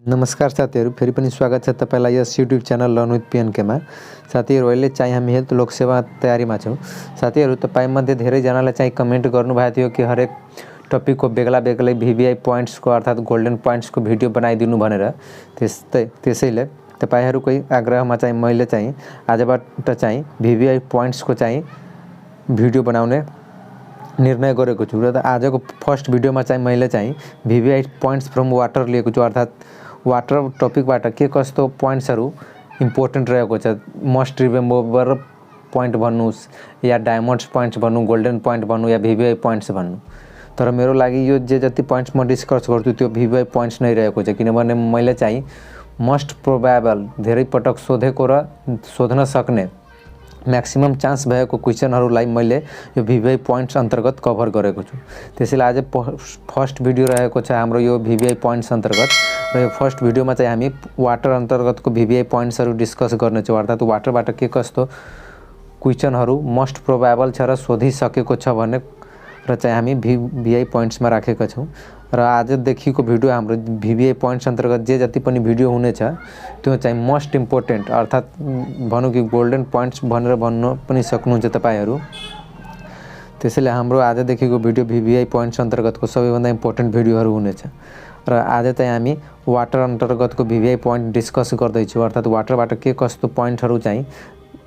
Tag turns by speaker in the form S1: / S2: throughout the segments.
S1: नमस्कार साथीहरु, फेरि पनि स्वागत छ तपाईलाई यस YouTube channel learn with PNK मा। साथीहरु, अहिले चाहिँ हामी हेल्थ लोकसेवा तयारीमा छौं। साथीहरु, तपाई मध्ये धेरै जनाले चाहिँ कमेन्ट गर्नु भएको थियो कि हरेक टपिकको बेग्लै भिभिआई पोइन्ट्सको अर्थात गोल्डन पोइन्ट्सको भिडियो बनाइदिनु भनेर। त्यसैले तपाईहरुकै आग्रहमा चाहिँ मैले चाहिँ आजबाट चाहिँ भिभिआई पोइन्ट्सको चाहिँ भिडियो बनाउने निर्णय गरेको छु। र आजको फर्स्ट भिडियोमा चाहिँ मैले चाहिँ भिभिआई पोइन्ट्स फ्रम वाटर लिएको छु, अर्थात वाटर टपिकबाट के कस्तो पोइन्ट्सहरु इम्पोर्टेन्ट रहेको छ, मस्ट रिमेम्बर पोइन्ट भन्नुस् या डायमन्ड्स पोइन्ट्स भन्नु, गोल्डन पोइन्ट भन्नु या भिभिआई पोइन्ट्स भन्नु। तर मेरो लागि यो जे जति पोइन्ट्स म डिस्कस गर्छु त्यो भिभिआई पोइन्ट्स नै रहेको छ, किनभने मैले चाहिँ मोस्ट प्रोबेबल धेरै पटक सोधेको र सोध्न सक्ने मैक्सिमम चान्स भएको क्वेशनहरुलाई मैले यो भिभिआई पोइन्ट्स अन्तर्गत कभर गरेको छु। त्यसैले आज फर्स्ट भिडियो रहेको छ हाम्रो यो भिभिआई पोइन्ट्स अन्तर्गत। र यो फर्स्ट भिडियोमा चाहिँ हामी वाटर अन्तर्गतको भिभिआई पोइन्ट्सहरु डिस्कस गर्ने छौं, अर्थात वाटरबाट के कस्तो क्वेशनहरु मोस्ट प्रोबेबल छ र सोधिसकेको छ भन्ने र चाहिँ हामी भिभिआई पोइन्ट्समा राखेका छौं। र आजदेखिको भिडियो हाम्रो भिभिआई पोइन्ट्स अन्तर्गत जे जति पनि भिडियो हुनेछ त्यो चाहिँ मोस्ट इम्पोर्टेन्ट, अर्थात भनौं कि गोल्डन पोइन्ट्स भनेर भन्न पनि सक्नुहुन्छ तपाईहरु। त्यसैले हाम्रो आजदेखिको भिडियो भिभिआई पोइन्ट्स अन्तर्गतको सबैभन्दा इम्पोर्टेन्ट भिडियोहरु हुनेछ। र आज चाहिँ हामी वाटर अन्तर्गतको भिभिआई पोइन्ट डिस्कस गर्दै छौं, अर्थात वाटरबाट के कस्तो पोइन्टहरु चाहिँ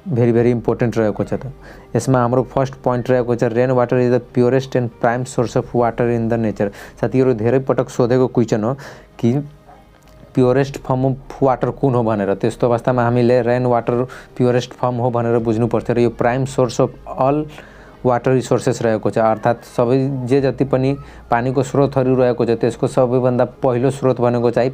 S1: भेरी इम्पोर्टेन्ट रहेको छ। त यसमा हाम्रो फर्स्ट पोइन्ट रहेको छ rain water is the purest and prime source of water in the nature. साथीहरु, धेरै पटक सोधेको क्वेशन हो कि प्योरेस्ट फर्म अफ वाटर कुन हो भनेर। त्यस्तो अवस्थामा हामीले रेन वाटर प्योरेस्ट फर्म हो भनेर बुझ्नु पर्छ र यो prime source of all water resources रहेको छ, अर्थात सबै जे जति पनि पानीको स्रोतहरु रहेको छ त्यसको सबैभन्दा पहिलो स्रोत भनेको चाहिँ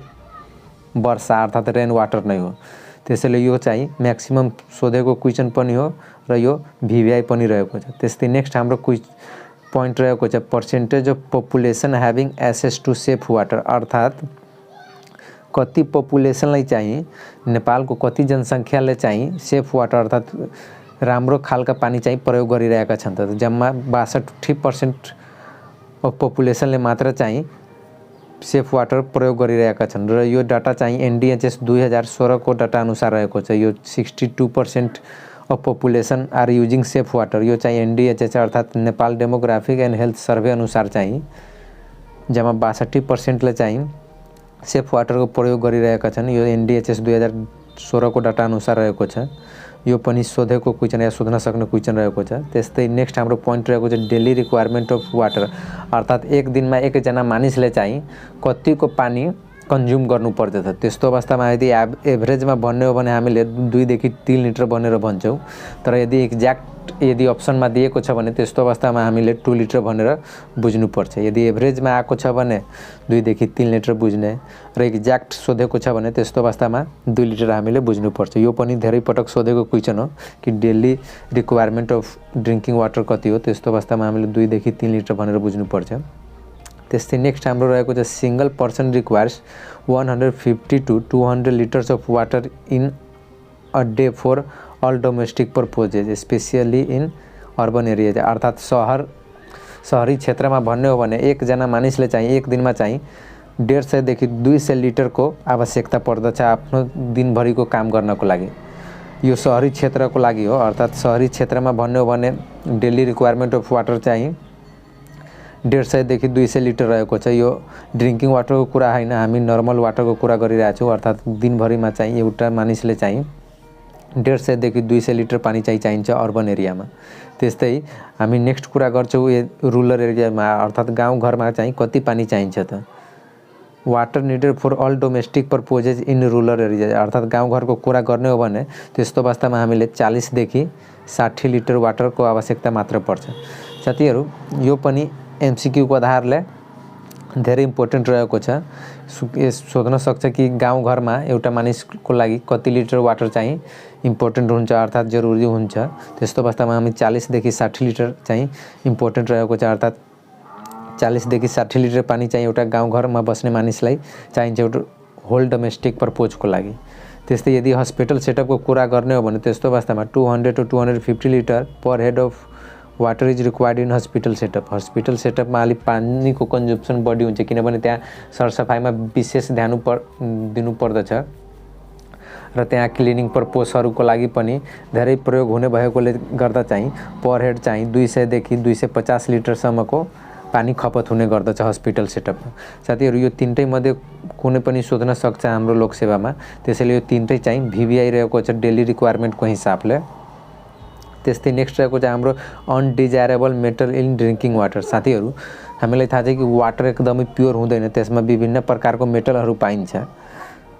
S1: वर्षा अर्थात रेन वाटर नै हो। त्यसैले यो चाहिँ म्याक्सिमम सोधेको क्वेशन पनि हो र यो भिभिआई पनि रहेको छ। त्यस्तै नेक्स्ट हाम्रो पोइन्ट रहेको छ percentage of population having access to safe water, अर्थात कति पपुलेसनलाई चाहिँ नेपालको कति जनसंख्याले चाहिँ सेफ वाटर अर्थात राम्रो खालका पानी चाहिँ प्रयोग गरिरहेका छन्। त जम्मा 62% अफ पपुलेसनले मात्र चाहिँ सेफ वाटर प्रयोग गरिरहेका छन् र यो डाटा चाहिँ एनडीएचएस 2016 को डाटा अनुसार रहेको छ। यो 62% of population are using safe water, यो चाहिँ एनडीएचएस अर्थात Nepal demographic and health survey अनुसार चाहिँ जम्मा 62% ले चाहिँ सेफ वाटरको प्रयोग गरिरहेका छन्। यो एनडीएचएस 2016 को डाटा अनुसार रहेको छ। यो पनि सोधेको क्वेशन या सोध्न सक्ने क्वेशन रहेको छ। त्यस्तै नेक्स्ट हाम्रो पोइन्ट रहेको छ डेली रिक्वायरमेन्ट अफ वाटर, अर्थात एक दिनमा एकजना मानिसले चाहिँ कतिको पानी कन्ज्युम गर्नु पर्दछ। त्यस्तो अवस्थामा यदि एभरेजमा भन्ने हो भने हामीले 2 देखि 3 लिटर भनेर भन्छौं, तर यदि एक्ज्याक्ट यदि अप्सनमा दिएको छ भने त्यस्तो अवस्थामा हामीले 2 लिटर भनेर बुझ्नु पर्छ। यदि एभरेजमा आएको छ भने 2 देखि 3 लिटर बुझ्ने र एक्ज्याक्ट सोधेको छ भने त्यस्तो अवस्थामा 2 लिटर हामीले बुझ्नु पर्छ। यो पनि धेरै पटक सोधेको क्वेशन हो कि डेली रिक्वायरमेन्ट अफ ड्रिंकिङ वाटर कति हो, त्यस्तो अवस्थामा हामीले 2 देखि 3 लिटर भनेर बुझ्नु पर्छ। त्यस्तै नेक्स्ट हाम्रो रहेको छ single person requires 150 to 200 litres of water in a day for all domestic purposes specially in urban areas, अर्थात शहरी क्षेत्रमा भन्ने हो भने एकजना मानिसले चाहिँ एक दिनमा चाहिँ 150 देखि 200 लिटरको आवश्यकता पर्दछ आफ्नो दिनभरिको काम गर्नको लागि। यो शहरी क्षेत्रको लागि हो, अर्थात शहरी क्षेत्रमा भन्ने हो भने डेली रिक्वायरमेन्ट अफ वाटर चाहिँ 150 देखि 200 लिटर रहेको छ। यो ड्रिंकिङ वाटरको कुरा हैन, हामी नर्मल वाटरको कुरा गरिरहेका छौं, अर्थात दिनभरिमा चाहिँ एउटा मानिसले चाहिँ 150 देखि 200 लिटर पानी चाहिँ चाहिन्छ अर्बन एरियामा। त्यस्तै हामी नेक्स्ट कुरा गर्छौं रुरल एरियामा, अर्थात गाउँ घरमा चाहिँ कति पानी चाहिन्छ त। Water needed for all domestic purposes in rural area, अर्थात गाउँ घरको कुरा गर्ने हो भने त्यस्तो अवस्थामा हामीले 40 देखि 60 लिटर वाटरको आवश्यकता मात्र पर्छ। साथीहरु, यो पनि एमसीक्यू को आधारले धेरै इम्पोर्टेन्ट रहेको छ। सोध्न सक्छ कि गाउँ घरमा एउटा मानिसको लागि कति लिटर वाटर चाहिँ इम्पोर्टेन्ट हुन्छ अर्थात जरुरी हुन्छ। त्यस्तो अवस्थामा हामी 40 देखि 60 लिटर चाहिँ इम्पोर्टेन्ट रहेको छ, अर्थात 40 देखि 60 लिटर पानी चाहिँ एउटा गाउँ घरमा बस्ने मानिसलाई चाहिन्छ एउटा होल डोमेस्टिक पर्पजको लागि। त्यस्तै यदि हस्पिटल सेटअपको कुरा गर्ने हो भने त्यस्तो अवस्थामा 200 to 250 litre per head of water is required in hospital सेटअपमा अलिक पानीको कन्जम्सन बढी हुन्छ किनभने त्यहाँ सरसफाइमा विशेष ध्यान दिनुपर्दछ र त्यहाँ क्लिनिङ पर्पसहरूको लागि पनि धेरै प्रयोग हुने भएकोले गर्दा चाहिँ पर हेड चाहिँ 200 देखि 250 लिटरसम्मको पानी खपत हुने गर्दछ हस्पिटल सेटअपमा। साथीहरू यो तीनटै मध्ये कुनै पनि सोध्न सक्छ हाम्रो लोकसेवामा, त्यसैले यो तीनटै चाहिँ VVI रहेको छ डेली रिक्वायरमेन्टको हिसाबले। त्यस्तै नेक्स्ट रहेको चाहिँ हाम्रो undesirable metal in drinking water. साथीहरू हामीलाई थाहा छ कि वाटर एकदमै प्योर हुँदैन, त्यसमा विभिन्न प्रकारको मेटलहरू पाइन्छ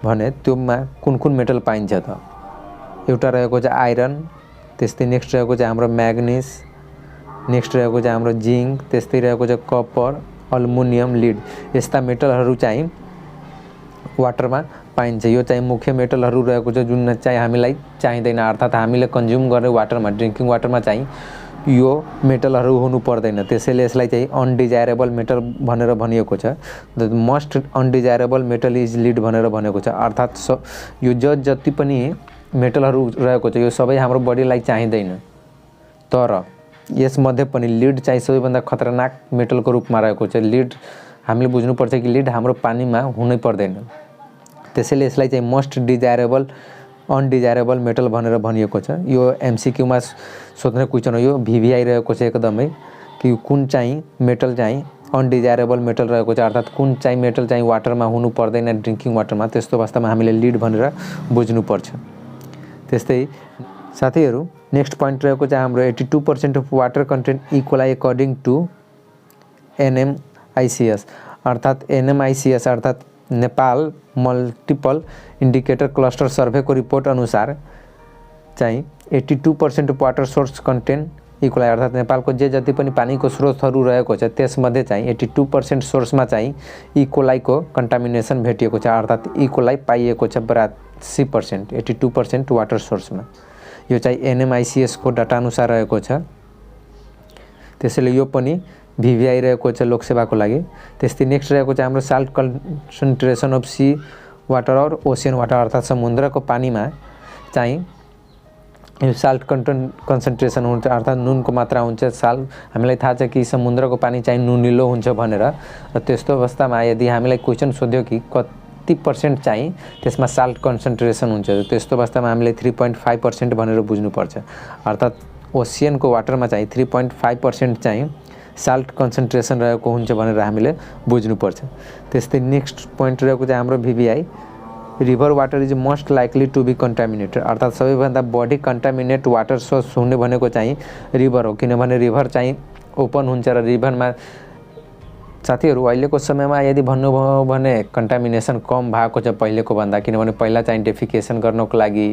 S1: भने त्योमा कुन कुन मेटल पाइन्छ त? एउटा रहेको चाहिँ आइरन, त्यस्तै नेक्स्ट रहेको चाहिँ हाम्रो म्याग्निज, नेक्स्ट रहेको चाहिँ हाम्रो जिङ्क, त्यस्तै रहेको चाहिँ कपर, अल्मुनियम, लिड। यस्ता मेटलहरू चाहिँ वाटरमा पाइन्छ। यो चाहिँ मुख्य मेटलहरू रहेको छ जुन चाहिँ हामीलाई चाहिँदैन, अर्थात् हामीले कन्ज्युम गर्ने वाटरमा ड्रिङ्किङ वाटरमा चाहिँ यो मेटलहरू हुनु पर्दैन। त्यसैले यसलाई चाहिँ अनडिजायरेबल मेटल भनेर भनिएको छ। The most undesirable metal is lead भनेर भनेको छ। अर्थात् यो जति पनि मेटलहरू रहेको छ यो सबै हाम्रो बडीलाई चाहिँदैन, तर यसमध्ये पनि लिड चाहिँ सबैभन्दा खतरनाक मेटलको रूपमा रहेको छ। लिड हामीले बुझ्नुपर्छ कि लिड हाम्रो पानीमा हुनै पर्दैन, त्यसैले यसलाई चाहिँ मोस्ट अनडिजायरेबल मेटल भनेर भनिएको छ। यो MCQमा सोध्ने क्वेसन हो, यो VVI रहेको छ एकदमै कि कुन चाहिँ मेटल चाहिँ अनडिजायरेबल मेटल रहेको छ, अर्थात् कुन चाहिँ मेटल चाहिँ वाटरमा हुनु पर्दैन ड्रिङ्किङ वाटरमा, त्यस्तो अवस्थामा हामीले लिड भनेर बुझ्नुपर्छ। त्यस्तै साथीहरू नेक्स्ट पोइन्ट रहेको चाहिँ हाम्रो 82% अफ वाटर कन्टेन्ट इक्वलाई एकर्डिङ टु NMICS, अर्थात् NMICS अर्थात् नेपाल मल्टिपल इन्डिकेटर क्लस्टर सर्वेको रिपोर्ट अनुसार चाहिँ 82% अफ वाटर सोर्स कन्टेन्ट इक्वलाई, अर्थात् नेपालको जे जति पनि पानीको स्रोतहरू रहेको छ त्यसमध्ये चाहिँ 82% सोर्समा चाहिँ इकोलाईको कन्टामिनेसन भेटिएको छ, अर्थात् इकोलाई पाइएको छ 82%, 82% वाटर सोर्समा। यो चाहिँ NMICS को डाटा अनुसार रहेको छ। त्यसैले यो पनि VVI रहेको छ लोकसेवाको लागि। त्यस्तै नेक्स्ट रहेको चाहिँ हाम्रो salt concentration of sea water or ocean water, अर्थात् समुद्रको पानीमा चाहिँ यो साल्ट कन्सन्ट्रेसन हुन्छ, अर्थात् नुनको मात्रा हुन्छ। हामीलाई थाहा छ कि समुद्रको पानी चाहिँ नुनिलो हुन्छ भनेर, र त्यस्तो अवस्थामा यदि हामीलाई क्वेसन सोध्यो कि कति % चाहिँ त्यसमा साल्ट कन्सन्ट्रेसन हुन्छ, त्यस्तो अवस्थामा हामीले 3.5% भनेर बुझ्नुपर्छ। अर्थात् ओसियनको वाटरमा चाहिँ 3.5% चाहिँ साल्ट कन्सन्ट्रेसन रहेको हुन्छ भनेर हामीले बुझ्नुपर्छ। त्यस्तै नेक्स्ट पोइन्ट रहेको चाहिँ हाम्रो VVI river water is most likely to be contaminated, अर्थात् सबैभन्दा बढी कन्टामिनेट वाटर सोर्स हुने भनेको चाहिँ रिभर हो, किनभने रिभर चाहिँ ओपन हुन्छ र रिभरमा साथीहरू अहिलेको समयमा यदि भन्नुभयो भने कन्टामिनेसन कम भएको छ पहिलेको भन्दा, किनभने पहिला चाहिँ डेफिकेसन गर्नको लागि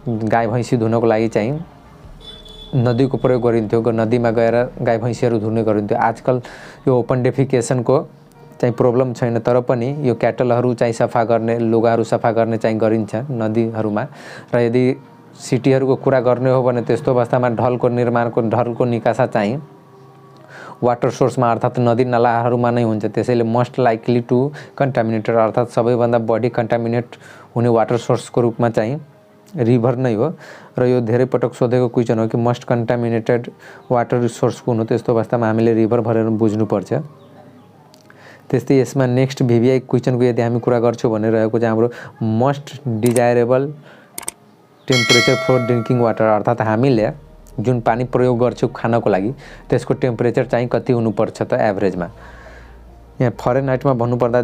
S1: गाई भैँसी धुनको लागि चाहिँ नदीको प्रयोग गरिन्थ्यो, नदीमा गएर गाई भैँसीहरू धुने गरिन्थ्यो। आजकल यो ओपन डेफिकेसनको चाहिँ प्रब्लम छैन, तर पनि यो क्याटलहरू चाहिँ सफा गर्ने, लुगाहरू सफा गर्ने चाहिँ गरिन्छ नदीहरूमा। र यदि सिटीहरूको कुरा गर्ने हो भने त्यस्तो अवस्थामा ढलको निकासा चाहिँ वाटर सोर्समा अर्थात् नदी नालाहरूमा नै हुन्छ। त्यसैले मोस्ट लाइकली टु कन्टामिनेटेड, अर्थात् सबैभन्दा बढी कन्टामिनेट हुने वाटर सोर्सको रूपमा चाहिँ रिभर नै हो। र यो धेरै पटक सोधेको क्वेसन हो कि मोस्ट कन्टामिनेटेड वाटर सोर्स कुन हो, त्यस्तो अवस्थामा हामीले रिभर भनेर बुझ्नुपर्छ। त्यस्तै यसमा नेक्स्ट VVI क्वेसनको यदि हामी कुरा गर्छौँ भने रहेको चाहिँ हाम्रो most desirable temperature for drinking water, अर्थात् हामीले जुन पानी प्रयोग गर्छौँ खानको लागि त्यसको टेम्परेचर चाहिँ कति हुनुपर्छ त एभरेजमा। यहाँ फरेनहाइटमा भन्नुपर्दा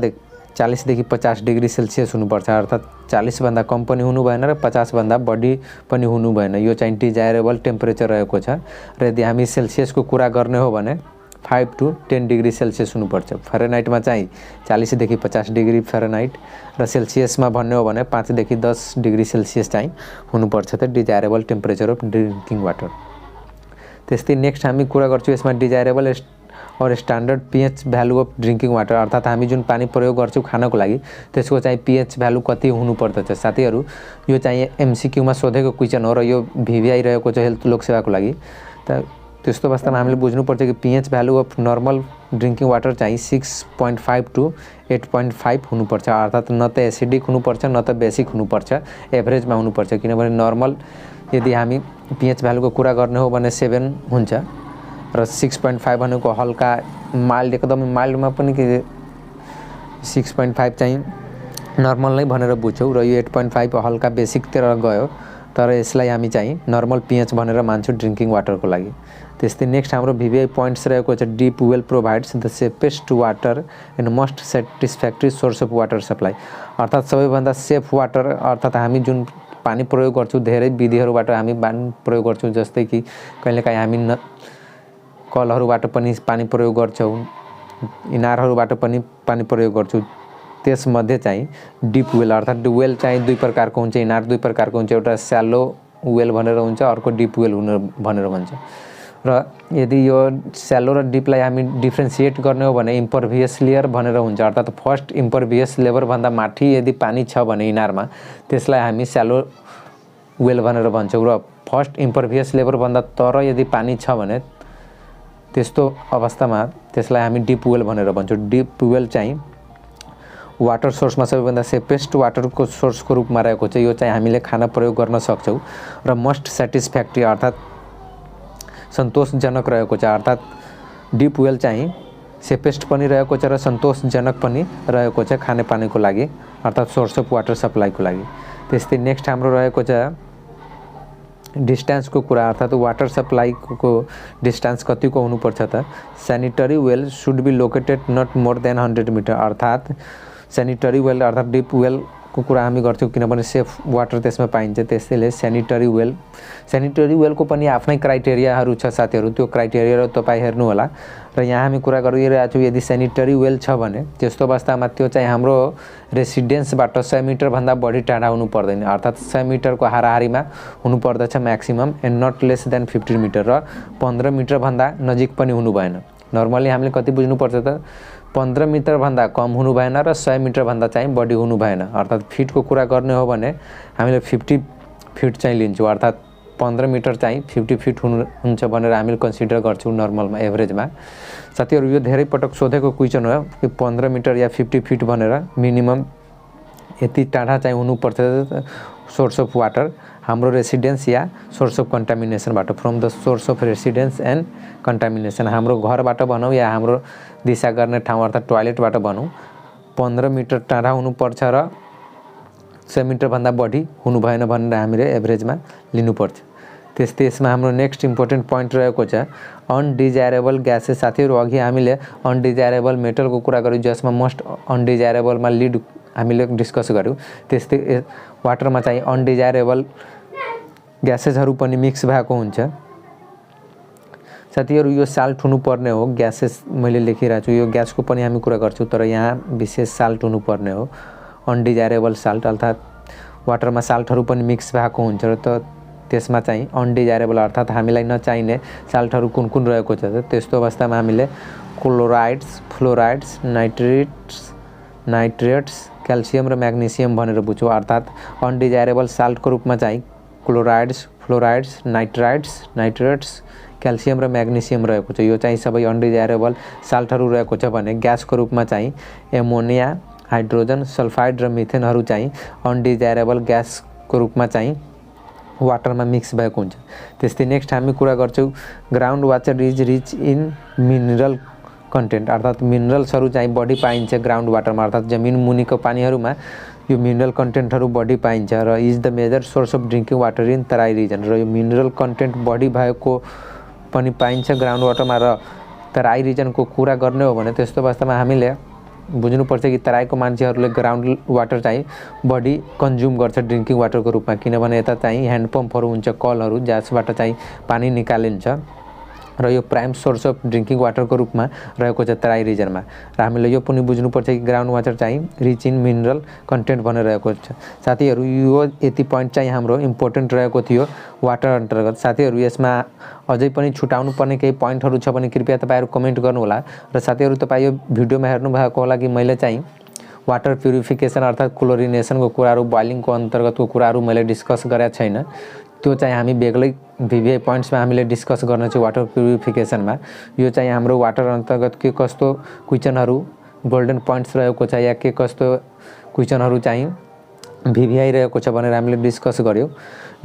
S1: 40 देखि 50 डिग्री सेल्सियस हुनुपर्छ, अर्थात् 40 भन्दा कम पनि हुनु भएन र 50 भन्दा बढी पनि हुनु भएन। यो चाहिँ डिजायरेबल टेम्परेचर रहेको छ। र यदि हामी सेल्सियसको कुरा गर्ने हो भने 5 to 10 डिग्री सेल्सियस हुनुपर्छ। फरेनहाइटमा चाहिँ 40 देखि 50 डिग्री फरेनहाइट र सेल्सियसमा भन्ने हो भने 5 देखि 10 डिग्री सेल्सियस चाहिँ हुनुपर्छ त desirable temperature of drinking water. त्यस्तै नेक्स्ट हामी कुरा गर्छौँ यसमा डिजायरेबल और standard pH value of drinking water, अर्थात् हामी जुन पानी प्रयोग गर्छौँ खानको लागि त्यसको चाहिँ pH भ्यालु कति हुनुपर्दछ। साथीहरू यो चाहिँ MCQमा सोधेको क्वेसन हो र यो VVI रहेको छ हेल्थ लोकसेवाको लागि। त त्यस्तो अवस्थामा हामीले बुझ्नुपर्छ कि pH value of normal drinking water चाहिँ 6.5 to 8.5 हुनुपर्छ, अर्थात् न त एसिडिक हुनुपर्छ न त बेसिक हुनुपर्छ, एभरेजमा हुनुपर्छ। किनभने नर्मल यदि हामी pH भ्यालुको कुरा गर्ने हो भने 7 हुन्छ र 6.5 भनेको हल्का माइल्ड एकदमै माइल्डमा पनि के 6.5 चाहिँ नर्मल नै भनेर बुझ्छौँ र यो 8.5 हल्का बेसिकतिर गयो तर यसलाई हामी चाहिँ नर्मल pH भनेर मान्छौँ ड्रिङ्किङ वाटरको लागि। त्यस्तै नेक्स्ट हाम्रो VVI पोइन्ट्स रहेको छ deep well provides the safest water and most satisfactory source of water supply. अर्थात् सबैभन्दा सेफ वाटर अर्थात् हामी जुन पानी प्रयोग गर्छौँ धेरै विधिहरूबाट हामी पानी प्रयोग गर्छौँ, जस्तै कि कहिलेकाहीँ हामी कलहरूबाट पनि पानी प्रयोग गर्छौँ, इनारहरूबाट पनि पानी प्रयोग गर्छौँ। त्यसमध्ये चाहिँ डिप वेल अर्थात् वेल चाहिँ दुई प्रकारको हुन्छ, इनार दुई प्रकारको हुन्छ, एउटा स्यालो वेल भनेर हुन्छ, अर्को डिप वेल भनेर भन्छ। र यदि यो स्यालो र डिपलाई हामी डिफ्रेन्सिएट गर्ने हो भने इम्परभियस लेयर भनेर हुन्छ, अर्थात् फर्स्ट इम्परभियस लेभलभन्दा माथि यदि पानी छ भने इनारमा त्यसलाई हामी स्यालो वेल भनेर भन्छौँ र फर्स्ट इम्परभियस लेभलभन्दा तर यदि पानी छ भने त्यस्तो अवस्थामा त्यसलाई हामी डिप वेल भनेर भन्छौँ। डिप वेल चाहिँ वाटर सोर्समा सबैभन्दा सेफेस्ट वाटरको सोर्सको रूपमा रहेको छ। यो चाहिँ हामीले खाना प्रयोग गर्न सक्छौँ र मोस्ट सेटिस्फ्याक्ट्री अर्थात् सन्तोषजनक रहेको छ। अर्थात् डिप वेल चाहिँ सेफेस्ट पनि रहेको छ र सन्तोषजनक पनि रहेको छ खानेपानीको लागि अर्थात् सोर्स अफ वाटर सप्लाईको लागि। त्यस्तै नेक्स्ट हाम्रो रहेको छ डिस्टेन्सको कुरा, अर्थात् वाटर सप्लाईको डिस्टेन्स कतिको हुनुपर्छ त sanitary well should be located not more than 100 metre. अर्थात् स्यानिटरी वेल अर्थात् डिप वेलको कुरा हामी गर्छौँ किनभने सेफ वाटर त्यसमा पाइन्छ, त्यसैले स्यानिटरी वेलको पनि आफ्नै क्राइटेरियाहरू छ साथीहरू, त्यो क्राइटेरिया तपाईँ हेर्नु होला। र यहाँ हामी कुरा गरिरहेको छौँ यदि स्यानिटरी वेल छ भने त्यस्तो अवस्थामा त्यो चाहिँ हाम्रो रेसिडेन्सबाट 100 मिटरभन्दा बढी टाढा हुनु पर्दैन, अर्थात् 100 मिटरको हाराहारीमा हुनुपर्दछ maximum and not less than 50 metre र 15 मिटरभन्दा नजिक पनि हुनु भएन। नर्मली हामीले कति बुझ्नुपर्छ त 15 मिटरभन्दा कम हुनु भएन र 100 मिटरभन्दा चाहिँ बढी हुनु भएन। अर्थात् फिटको कुरा गर्ने हो भने हामीले 50 फिट चाहिँ लिन्छौँ, अर्थात् 15 मिटर चाहिँ 50 फिट हुन्छ भनेर हामीले कन्सिडर गर्छौँ नर्मलमा एभरेजमा। साथीहरू यो धेरै पटक सोधेको क्वेसन हो कि 15 मिटर या 50 फिट भनेर मिनिमम यति टाढा चाहिँ हुनुपर्छ सोर्स अफ वाटर हाम्रो रेसिडेन्स या सोर्स अफ कन्टामिनेसनबाट, from the source of residence and contamination. हाम्रो घरबाट भनौँ या हाम्रो दिशा गर्ने ठाउँ अर्थात् टोयलेटबाट भनौँ 15 मिटर टाढा हुनुपर्छ र 100 मिटरभन्दा बढी हुनु भएन भनेर हामीले एभरेजमा लिनुपर्छ। त्यस्तै यसमा हाम्रो नेक्स्ट इम्पोर्टेन्ट पोइन्ट रहेको छ अनडिजायरेबल ग्यासेस। साथीहरू अघि हामीले अनडिजायरेबल मेटलको कुरा गऱ्यौँ जसमा मोस्ट अनडिजायरेबलमा लिड हामीले डिस्कस गऱ्यौँ। त्यस्तै वाटरमा चाहिँ अनडिजायरेबल ग्यासेसहरू पनि मिक्स भएको हुन्छ। साथीहरू यो साल्ट हुनुपर्ने हो, ग्यासेस मैले लेखिरहेको छु, यो ग्यासको पनि हामी कुरा गर्छौँ तर यहाँ विशेष साल्ट हुनुपर्ने हो अनडिजायरेबल साल्ट, अर्थात् वाटरमा साल्टहरू पनि मिक्स भएको हुन्छ र त त्यसमा चाहिँ अनडिजायरेबल अर्थात् हामीलाई नचाहिने साल्टहरू कुन कुन रहेको छ त त्यस्तो अवस्थामा हामीले क्लोराइड्स, फ्लोराइड्स, नाइट्रेट्स, क्याल्सियम र म्याग्नेसियम भनेर बुझ्छौँ। अर्थात् अनडिजायरेबल साल्टको रूपमा चाहिँ क्लोराइड्स, फ्लोराइड्स, नाइट्रेट्स, क्याल्सियम र म्याग्नेसियम रहेको छ। यो चाहिँ सबै अनडिजायरेबल साल्टहरू रहेको छ भने ग्यासको रूपमा चाहिँ एमोनिया, हाइड्रोजन सल्फाइड र मिथेनहरू चाहिँ अनडिजायरेबल ग्यासको रूपमा चाहिँ वाटरमा मिक्स भएको हुन्छ। त्यस्तै नेक्स्ट हामी कुरा गर्छौँ ground water is rich in mineral content, अर्थात् मिनरल्सहरू चाहिँ बढी पाइन्छ ग्राउन्ड वाटरमा, अर्थात् जमिन मुनिको पानीहरूमा यो मिनरल कन्टेन्टहरू बढी पाइन्छ र is the major source of drinking water in Terai region. र यो मिनरल कन्टेन्ट बढी भएको पनि पाइन्छ ग्राउन्ड वाटरमा र तराई रिजनको कुरा गर्ने हो भने त्यस्तो अवस्थामा हामीले बुझ्नुपर्छ कि तराईको मान्छेहरूले ग्राउन्ड वाटर चाहिँ बढी कन्ज्युम गर्छ ड्रिङ्किङ वाटरको रूपमा, किनभने यता चाहिँ ह्यान्डपम्पहरू हुन्छ, कलहरू जसबाट चाहिँ पानी निकालिन्छ र यो प्राइम सोर्स अफ ड्रिङ्किङ वाटरको रूपमा रहेको छ तराई रिजनमा। र हामीले यो पनि बुझ्नुपर्छ कि ग्राउन्ड वाटर चाहिँ रिच इन मिनरल कन्टेन्ट भनेर रहेको छ। साथीहरू यो यति पोइन्ट चाहिँ हाम्रो इम्पोर्टेन्ट रहेको थियो वाटर अन्तर्गत। साथीहरू यसमा अझै पनि छुटाउनु पर्ने केही पोइन्टहरू छ भने कृपया तपाईँहरू कमेन्ट गर्नुहोला। र साथीहरू तपाईँ यो भिडियोमा हेर्नुभएको होला कि मैले चाहिँ वाटर प्युरिफिकेसन अर्थात् क्लोरिनेसनको कुराहरू, बोइलिङको अन्तर्गतको कुराहरू मैले डिस्कस गरेको छैन, त्यो चाहिँ हामी बेग्लै VVI पोइन्ट्समा हामीले डिस्कस गर्ने छौँ वाटर प्युरिफिकेसनमा। यो चाहिँ हाम्रो वाटर अन्तर्गत के कस्तो क्वेसनहरू गोल्डन पोइन्ट्स रहेको छ या के कस्तो क्वेसनहरू चाहिँ VVI रहेको छ भनेर हामीले डिस्कस गऱ्यौँ।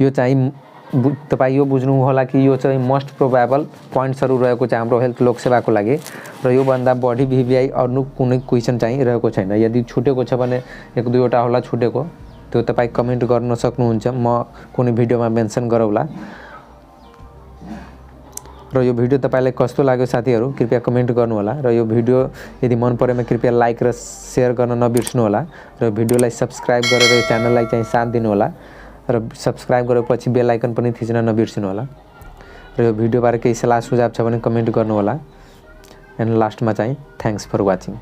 S1: यो चाहिँ तपाईँ यो बुझ्नु होला कि यो चाहिँ मोस्ट प्रोबेबल पोइन्ट्सहरू रहेको चाहिँ हाम्रो हेल्थ लोकसेवाको लागि र योभन्दा बढी VVI अरू कुनै क्वेसन चाहिँ रहेको छैन। यदि छुटेको छ भने 1-2वटा होला छुटेको, त्यो तपाईँ कमेन्ट गर्न सक्नुहुन्छ, म कुनै भिडियोमा मेन्सन गरौँला। र यो भिडियो तपाईँलाई कस्तो लाग्यो साथीहरू कृपया कमेन्ट गर्नुहोला र यो भिडियो यदि मन परेमा कृपया लाइक र सेयर गर्न नबिर्सनु होला र भिडियोलाई सब्स्क्राइब गरेर यो च्यानललाई चाहिँ साथ दिनुहोला र सब्स्क्राइब गरेपछि बेल आइकन पनि थिच्न नबिर्सनु होला र यो भिडियोबारे केही सल्लाह सुझाव छ भने कमेन्ट गर्नुहोला। एन्ड लास्टमा चाहिँ थ्याङ्क्स फर वाचिङ।